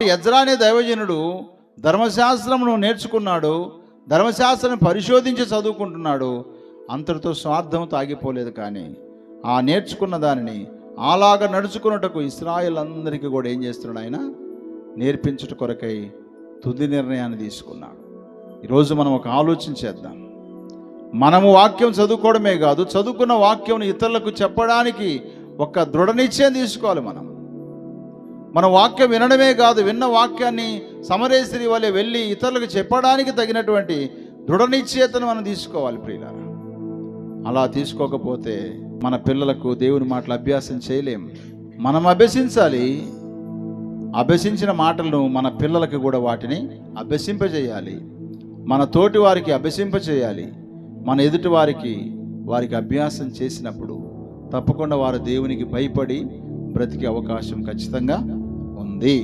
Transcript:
Ezra అనే దైవజనుడు ధర్మశాస్త్రమును నేర్చుకున్నాడు, ధర్మశాస్త్రాన్ని పరిశోధించి చదువుకుంటున్నాడు. అంతటితో స్వార్థంతో ఆగిపోలేదు, కానీ ఆ నేర్చుకున్న దానిని అలాగా నడుచుకున్నటకు ఇశ్రాయేల్ అందరికీ కూడా ఏం చేస్తున్నాడు, ఆయన నేర్పించుట కొరకై తుది నిర్ణయాన్ని తీసుకున్నాడు. ఈరోజు మనం ఒక ఆలోచన చేద్దాం. మనము వాక్యం చదువుకోవడమే కాదు, చదువుకున్న వాక్యం ఇతరులకు చెప్పడానికి ఒక దృఢ నిశ్చయం తీసుకోవాలి. మన వాక్యం వినడమే కాదు, విన్న వాక్యాన్ని సమరేశ్వరి వలె వెళ్ళి ఇతరులకు చెప్పడానికి తగినటువంటి దృఢ నిశ్చయతను మనం తీసుకోవాలి ప్రియులారా. అలా తీసుకోకపోతే మన పిల్లలకు దేవుని మాటలు అభ్యాసం చేయలేం. మనం అభ్యసించాలి. అభ్యసించిన మాటలను మన పిల్లలకు కూడా వాటిని అభ్యసింపజేయాలి. మన తోటి వారికి అభ్యసింపజేయాలి. మన ఎదుటి వారికి అభ్యాసం చేసినప్పుడు తప్పకుండా వారు దేవునికి భయపడి బ్రతికే అవకాశం ఖచ్చితంగా ఉంది.